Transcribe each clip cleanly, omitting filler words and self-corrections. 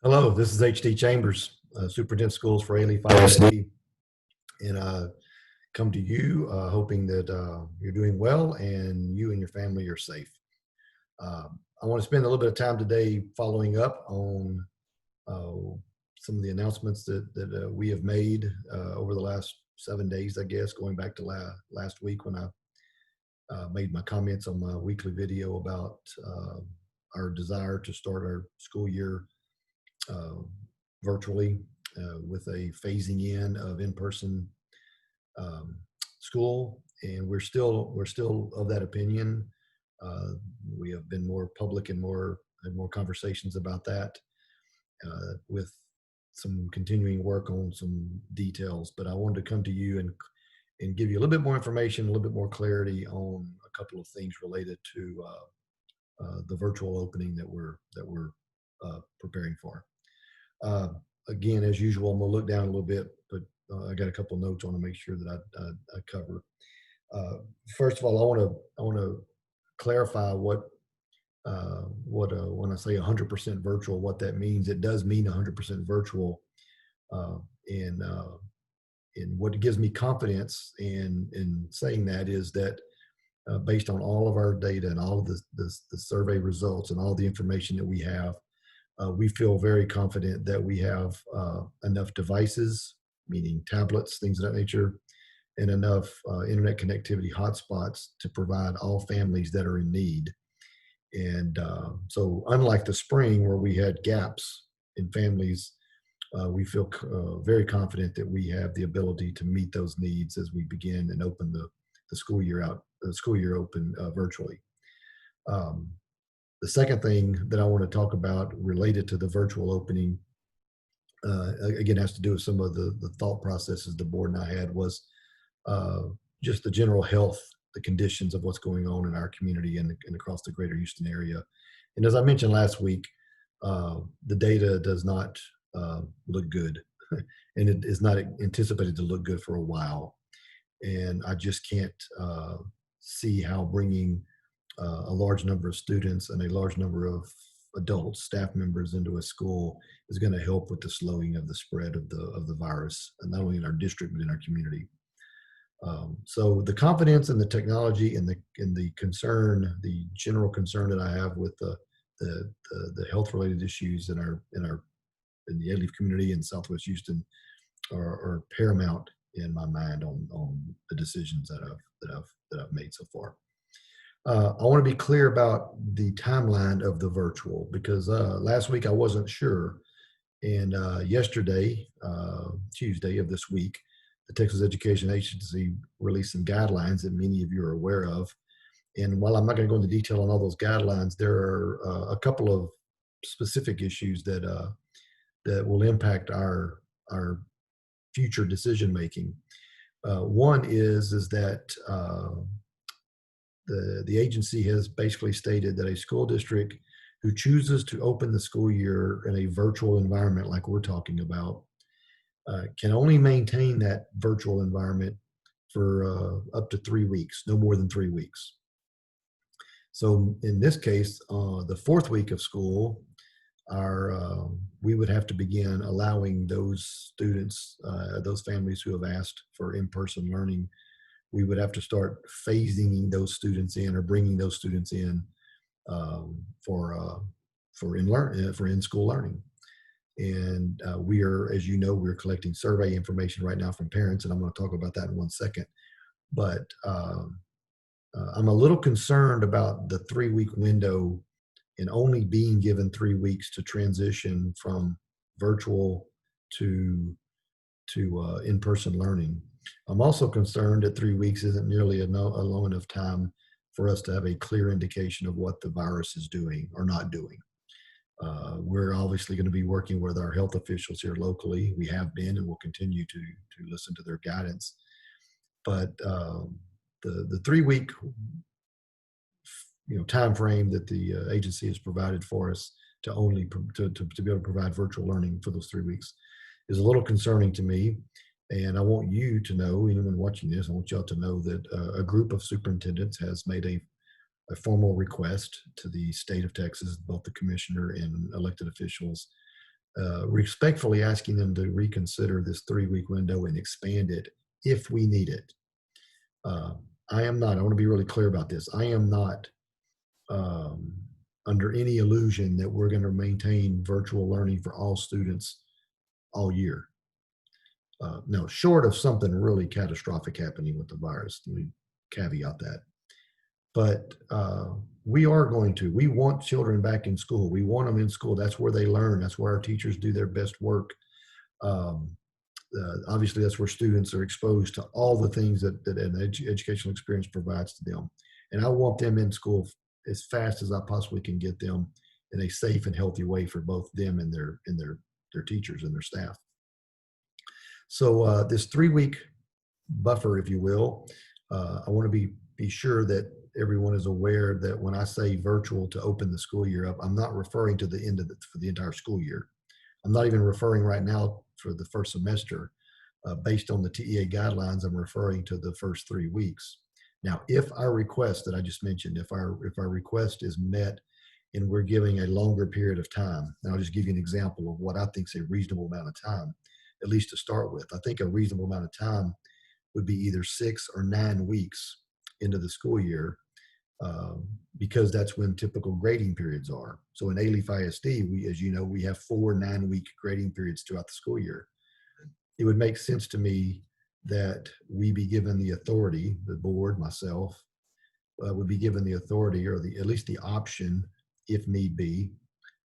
Hello, this is H.D. Chambers, Superintendent Schools for A-Leaf ISD, and come to you hoping that you're doing well and you and your family are safe. I want to spend a little bit of time today following up on some of the announcements that we have made over the last 7 days, I guess, going back to last week when I made my comments on my weekly video about our desire to start our school year virtually with a phasing in of in-person school, and we're still of that opinion. We have been more public and had more conversations about that with some continuing work on some details. But I wanted to come to you and give you a little bit more information, a little bit more clarity on a couple of things related to the virtual opening that we're preparing for. Again, as usual, I'm gonna look down a little bit, but I got a couple of notes I want to make sure that I cover. First of all, I want to clarify what when I say 100% virtual, what that means. It does mean 100% virtual, and what gives me confidence in saying that is that based on all of our data and all of the survey results and all the information that we have. We feel very confident that we have enough devices, meaning tablets, things of that nature, and enough internet connectivity hotspots to provide all families that are in need. And so unlike the spring where we had gaps in families, we feel very confident that we have the ability to meet those needs as we begin and open the school year open virtually. The second thing that I want to talk about related to the virtual opening, again, has to do with some of the thought processes the board and I had was just the general health, the conditions of what's going on in our community and across the greater Houston area. And as I mentioned last week, the data does not look good, and it is not anticipated to look good for a while. And I just can't see how bringing a large number of students and a large number of adults, staff members into a school is going to help with the slowing of the spread of the virus, and not only in our district but in our community. So the confidence in the technology and the concern, the general concern that I have with the health related issues in the A-Leaf community in Southwest Houston are paramount in my mind on the decisions that I've made so far. I want to be clear about the timeline of the virtual because last week I wasn't sure. And yesterday, Tuesday of this week, the Texas Education Agency released some guidelines that many of you are aware of. And while I'm not going to go into detail on all those guidelines, there are a couple of specific issues that will impact our future decision making. One is that the agency has basically stated that a school district who chooses to open the school year in a virtual environment like we're talking about can only maintain that virtual environment for up to 3 weeks, no more than 3 weeks. So in this case, the fourth week of school, we would have to begin allowing those students, those families who have asked for in-person learning, we would have to start phasing those students in or bringing those students in for in-school learning. And we are, as you know, we're collecting survey information right now from parents, and I'm going to talk about that in 1 second. But I'm a little concerned about the 3-week window and only being given 3 weeks to transition from virtual to in-person learning. I'm also concerned that 3 weeks isn't nearly a long enough time for us to have a clear indication of what the virus is doing or not doing. We're obviously going to be working with our health officials here locally. We have been and will continue to listen to their guidance. But the 3-week time frame that the agency has provided for us to be able to provide virtual learning for those 3 weeks is a little concerning to me. And I want you to know, anyone watching this, I want y'all to know that a group of superintendents has made a formal request to the state of Texas, both the commissioner and elected officials, respectfully asking them to reconsider this 3-week window and expand it if we need it. Uh, I want to be really clear about this. I am not um, under any illusion that we're going to maintain virtual learning for all students all year. No, short of something really catastrophic happening with the virus. Let me caveat that. But we want children back in school. We want them in school. That's where they learn. That's where our teachers do their best work. Um, Obviously, that's where students are exposed to all the things that an educational experience provides to them. And I want them in school as fast as I possibly can get them in a safe and healthy way for both them and their teachers and their staff. So this 3-week buffer, if you will, I want to be sure that everyone is aware that when I say virtual to open the school year up, I'm not referring to the end of for the entire school year. I'm not even referring right now for the first semester. Based on the TEA guidelines, I'm referring to the first 3 weeks. Now, if our request that I just mentioned, if our request is met and we're giving a longer period of time, and I'll just give you an example of what I think is a reasonable amount of time, at least to start with. I think a reasonable amount of time would be either 6 or 9 weeks into the school year, because that's when typical grading periods are. So in ALEAF ISD, as you know, we have 4 9-week grading periods throughout the school year. It would make sense to me that we be given the authority, the board, myself, would be given the authority or at least the option, if need be,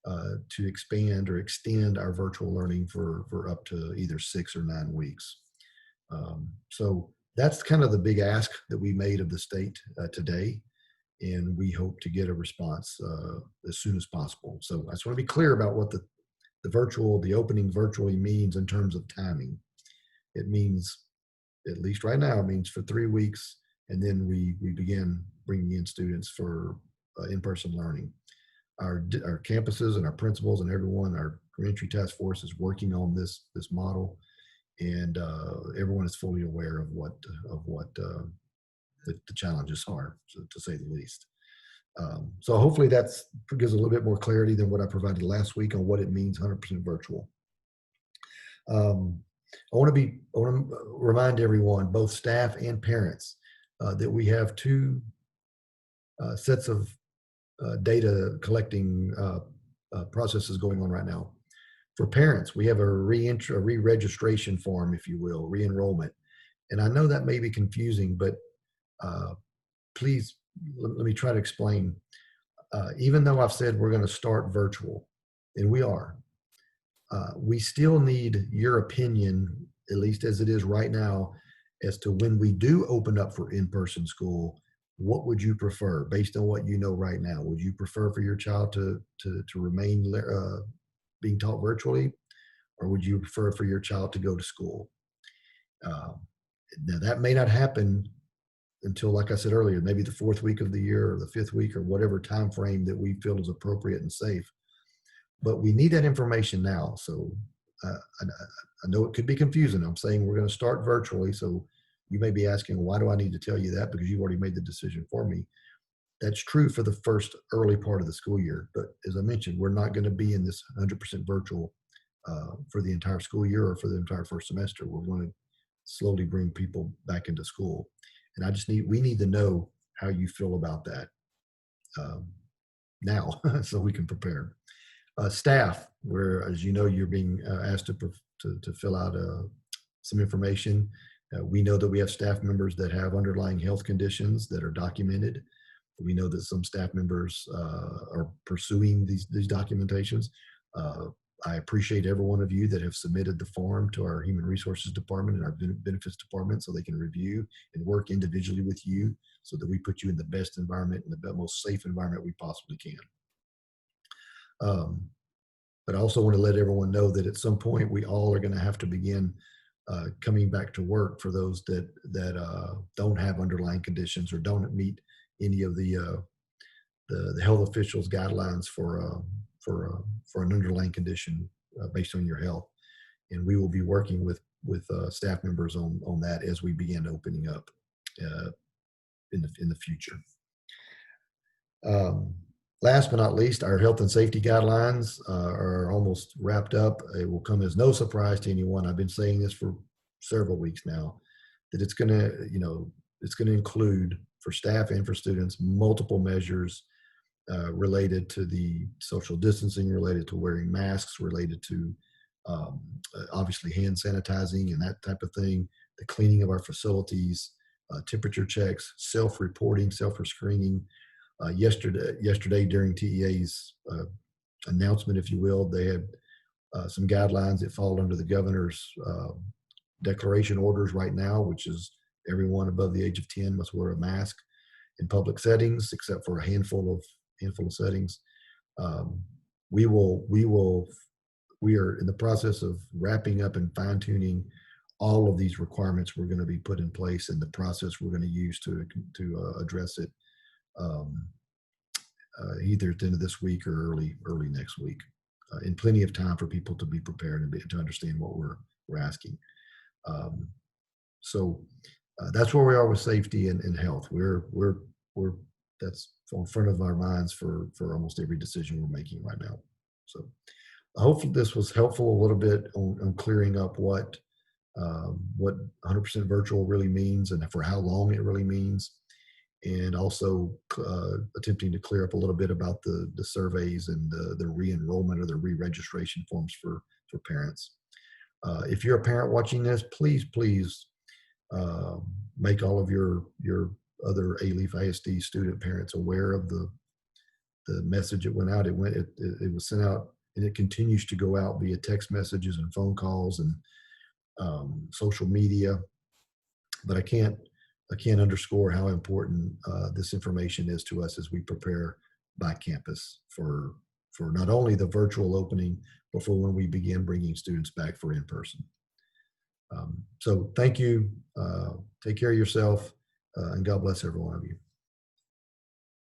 to expand or extend our virtual learning for up to either 6 or 9 weeks. So that's kind of the big ask that we made of the state today, and we hope to get a response as soon as possible. So I just want to be clear about what the opening virtually means in terms of timing. It means, at least right now, it means for 3 weeks, and then we begin bringing in students for in-person learning. Our campuses and our principals and everyone, our reentry task force is working on this model, and everyone is fully aware of what the challenges are, to say the least. So hopefully that gives a little bit more clarity than what I provided last week on what it means 100% virtual. I want to remind everyone, both staff and parents, that we have 2 sets of data collecting processes going on right now. For parents, we have a re-registration form, if you will, re-enrollment. And I know that may be confusing, but please let me try to explain. Even though I've said we're going to start virtual, and we are, we still need your opinion, at least as it is right now, as to when we do open up for in-person school. What would you prefer based on what you know right now? Would you prefer for your child to remain being taught virtually, or would you prefer for your child to go to school? Now that may not happen until, like I said earlier, maybe the 4th week of the year or the 5th week or whatever time frame that we feel is appropriate and safe. But we need that information now. So I know it could be confusing. I'm saying we're going to start virtually. So you may be asking, why do I need to tell you that? Because you've already made the decision for me. That's true for the first early part of the school year. But as I mentioned, we're not going to be in this 100% virtual for the entire school year or for the entire first semester. We're going to slowly bring people back into school. And we need to know how you feel about that now so we can prepare. Staff, where, as you know, you're being asked to fill out some information. We know that we have staff members that have underlying health conditions that are documented. We know that some staff members are pursuing these documentations. I appreciate every one of you that have submitted the form to our Human Resources Department and our Benefits Department so they can review and work individually with you so that we put you in the best environment and the most safe environment we possibly can. But I also want to let everyone know that at some point we all are going to have to begin coming back to work for those that don't have underlying conditions or don't meet any of the health officials' guidelines for an underlying condition based on your health. And we will be working with staff members on that as we begin opening up in the future. Last but not least, our health and safety guidelines are almost wrapped up. It will come as no surprise to anyone. I've been saying this for several weeks now, that it's going to, it's going to include for staff and for students multiple measures related to the social distancing, related to wearing masks, related to obviously hand sanitizing and that type of thing, the cleaning of our facilities, temperature checks, self-reporting, self-screening. Yesterday during TEA's announcement, if you will, they had some guidelines that fall under the governor's declaration orders right now, which is everyone above the age of 10 must wear a mask in public settings, except for a handful of settings. Um, we will we are in the process of wrapping up and fine tuning all of these requirements we're going to be put in place, and the process we're going to use to address it um, either at the end of this week or early next week, in plenty of time for people to be prepared and to understand what we're asking. Um, so that's where we are with safety and health. We're that's in front of our minds for almost every decision we're making right now. So hopefully this was helpful a little bit on clearing up what 100% virtual really means and for how long it really means, and also attempting to clear up a little bit about the surveys and the re-enrollment or the re-registration forms for parents. If you're a parent watching this, please uh, make all of your other A-Leaf ISD student parents aware of the message that went out. It was sent out, and it continues to go out via text messages and phone calls and social media. But I can't underscore how important this information is to us as we prepare by campus for not only the virtual opening, but for when we begin bringing students back for in person. So thank you. Take care of yourself, and God bless every one of you.